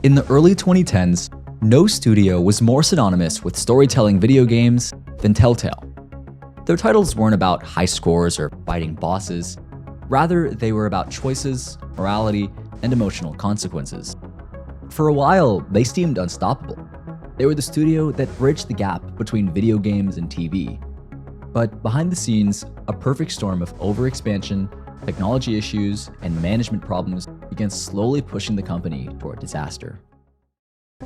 In the early 2010s, no studio was more synonymous with storytelling video games than Telltale. Their titles weren't about high scores or fighting bosses. Rather, they were about choices, morality, and emotional consequences. For a while, they seemed unstoppable. They were the studio that bridged the gap between video games and TV. But behind the scenes, a perfect storm of overexpansion, technology issues, and management problems began slowly pushing the company toward disaster.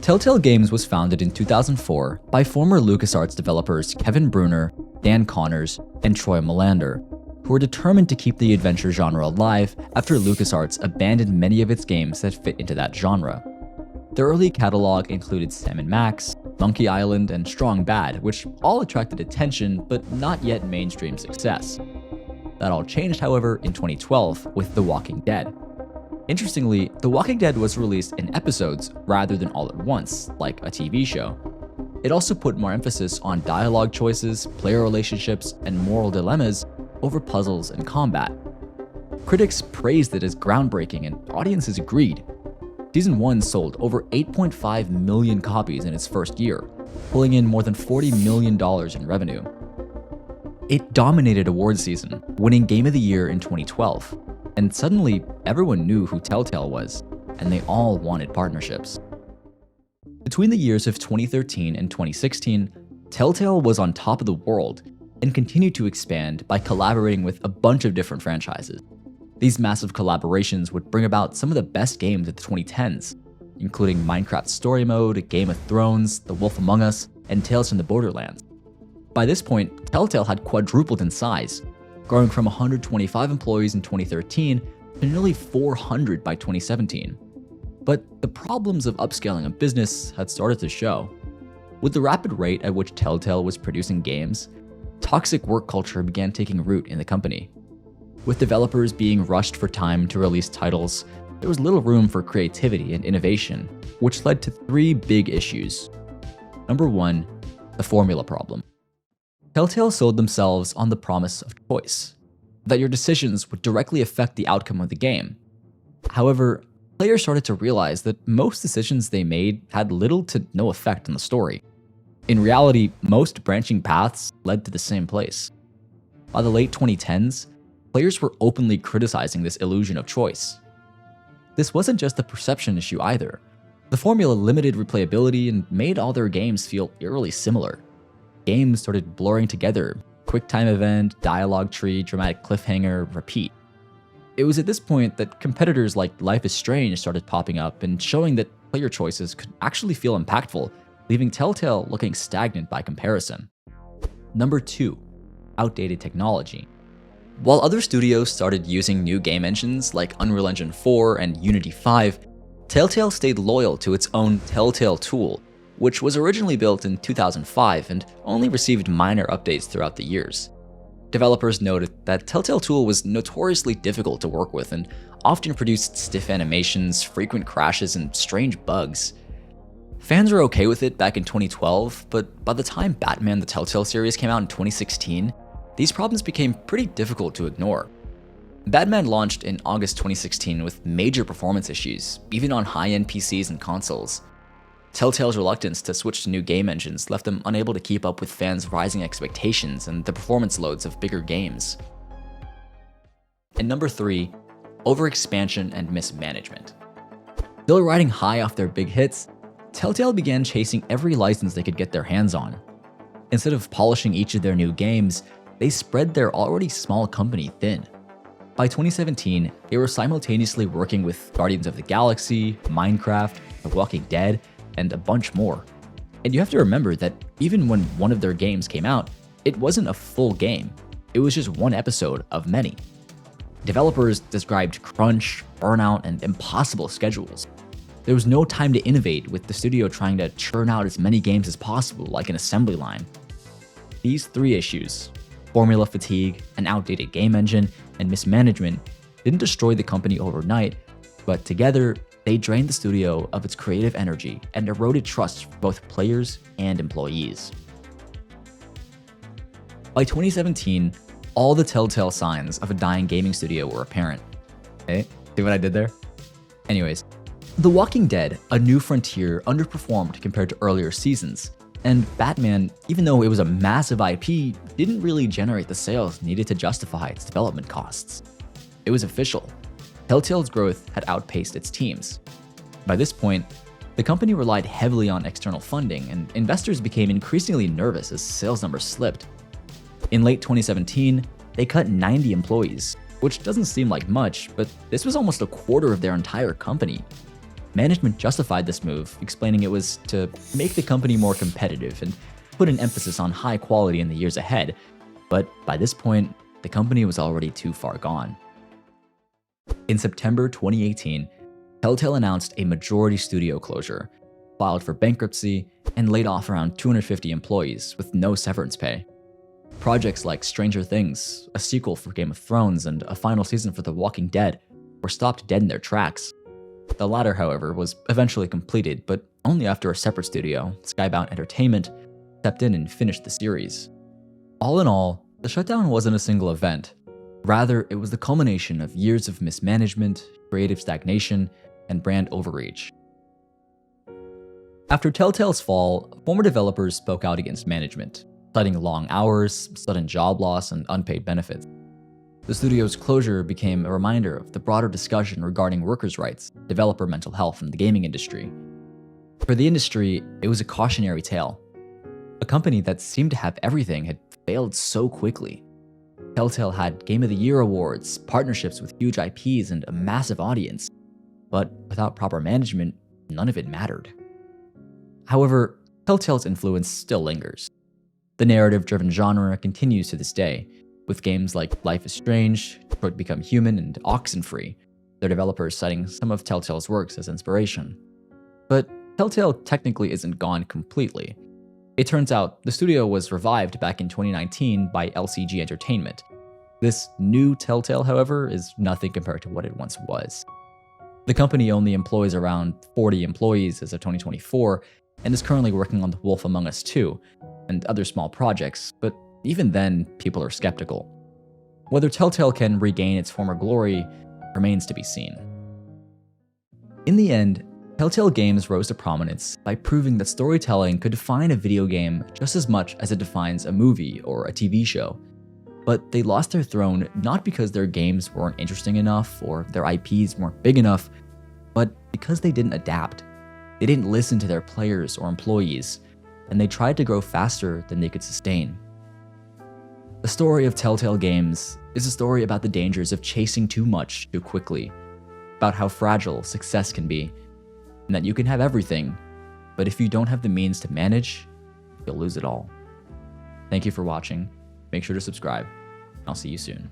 Telltale Games was founded in 2004 by former LucasArts developers Kevin Bruner, Dan Connors, and Troy Melander, who were determined to keep the adventure genre alive after LucasArts abandoned many of its games that fit into that genre. Their early catalog included Sam & Max, Monkey Island, and Strong Bad, which all attracted attention but not yet mainstream success. That all changed, however, in 2012 with The Walking Dead. Interestingly, The Walking Dead was released in episodes rather than all at once, like a TV show. It also put more emphasis on dialogue choices, player relationships, and moral dilemmas over puzzles and combat. Critics praised it as groundbreaking and audiences agreed. Season 1 sold over 8.5 million copies in its first year, pulling in more than $40 million in revenue. It dominated awards season, winning Game of the Year in 2012, and suddenly everyone knew who Telltale was, and they all wanted partnerships. Between the years of 2013 and 2016, Telltale was on top of the world and continued to expand by collaborating with a bunch of different franchises. These massive collaborations would bring about some of the best games of the 2010s, including Minecraft Story Mode, Game of Thrones, The Wolf Among Us, and Tales from the Borderlands. By this point, Telltale had quadrupled in size, growing from 125 employees in 2013 to nearly 400 by 2017. But the problems of upscaling a business had started to show. With the rapid rate at which Telltale was producing games, toxic work culture began taking root in the company. With developers being rushed for time to release titles, there was little room for creativity and innovation, which led to 3 big issues. Number 1, the formula problem. Telltale sold themselves on the promise of choice, that your decisions would directly affect the outcome of the game. However, players started to realize that most decisions they made had little to no effect on the story. In reality, most branching paths led to the same place. By the late 2010s, players were openly criticizing this illusion of choice. This wasn't just a perception issue either. The formula limited replayability and made all their games feel eerily similar. Games started blurring together: quick time event, dialogue tree, dramatic cliffhanger, repeat. It was at this point that competitors like Life is Strange started popping up and showing that player choices could actually feel impactful, leaving Telltale looking stagnant by comparison. Number 2, outdated technology. While other studios started using new game engines like Unreal Engine 4 and Unity 5, Telltale stayed loyal to its own Telltale tool, which was originally built in 2005 and only received minor updates throughout the years. Developers noted that Telltale tool was notoriously difficult to work with and often produced stiff animations, frequent crashes, and strange bugs. Fans were okay with it back in 2012, but by the time Batman the Telltale series came out in 2016, these problems became pretty difficult to ignore. Batman launched in August 2016 with major performance issues, even on high-end PCs and consoles. Telltale's reluctance to switch to new game engines left them unable to keep up with fans' rising expectations and the performance loads of bigger games. And number 3, overexpansion and mismanagement. Still riding high off their big hits, Telltale began chasing every license they could get their hands on. Instead of polishing each of their new games, they spread their already small company thin. By 2017, they were simultaneously working with Guardians of the Galaxy, Minecraft, The Walking Dead, and a bunch more. And you have to remember that even when one of their games came out, it wasn't a full game. It was just one episode of many. Developers described crunch, burnout, and impossible schedules. There was no time to innovate, with the studio trying to churn out as many games as possible like an assembly line. These 3 issues, formula fatigue, an outdated game engine, and mismanagement, didn't destroy the company overnight, but together, they drained the studio of its creative energy and eroded trust for both players and employees. By 2017, all the telltale signs of a dying gaming studio were apparent. Hey, see what I did there? Anyways, The Walking Dead, A New Frontier, underperformed compared to earlier seasons, and Batman, even though it was a massive IP, didn't really generate the sales needed to justify its development costs. It was official. Telltale's growth had outpaced its teams. By this point, the company relied heavily on external funding, and investors became increasingly nervous as sales numbers slipped. In late 2017, they cut 90 employees, which doesn't seem like much, but this was almost a quarter of their entire company. Management justified this move, explaining it was to make the company more competitive and put an emphasis on high quality in the years ahead, but by this point, the company was already too far gone. In September 2018, Telltale announced a majority studio closure, filed for bankruptcy, and laid off around 250 employees with no severance pay. Projects like Stranger Things, a sequel for Game of Thrones, and a final season for The Walking Dead were stopped dead in their tracks. The latter, however, was eventually completed, but only after a separate studio, Skybound Entertainment, stepped in and finished the series. All in all, the shutdown wasn't a single event. Rather, it was the culmination of years of mismanagement, creative stagnation, and brand overreach. After Telltale's fall, former developers spoke out against management, citing long hours, sudden job loss, and unpaid benefits. The studio's closure became a reminder of the broader discussion regarding workers' rights, developer mental health in the gaming industry. For the industry, it was a cautionary tale. A company that seemed to have everything had failed so quickly. Telltale had Game of the Year awards, partnerships with huge IPs, and a massive audience. But without proper management, none of it mattered. However, Telltale's influence still lingers. The narrative-driven genre continues to this day, with games like Life is Strange, Detroit Become Human, and Oxenfree, their developers citing some of Telltale's works as inspiration. But Telltale technically isn't gone completely. It turns out the studio was revived back in 2019 by LCG Entertainment. This new Telltale, however, is nothing compared to what it once was. The company only employs around 40 employees as of 2024, and is currently working on The Wolf Among Us 2, and other small projects, but even then, people are skeptical. Whether Telltale can regain its former glory remains to be seen. In the end, Telltale Games rose to prominence by proving that storytelling could define a video game just as much as it defines a movie or a TV show. But they lost their throne not because their games weren't interesting enough or their IPs weren't big enough, but because they didn't adapt. They didn't listen to their players or employees, and they tried to grow faster than they could sustain. The story of Telltale Games is a story about the dangers of chasing too much too quickly, about how fragile success can be, and that you can have everything, but if you don't have the means to manage, you'll lose it all. Thank you for watching. Make sure to subscribe. I'll see you soon.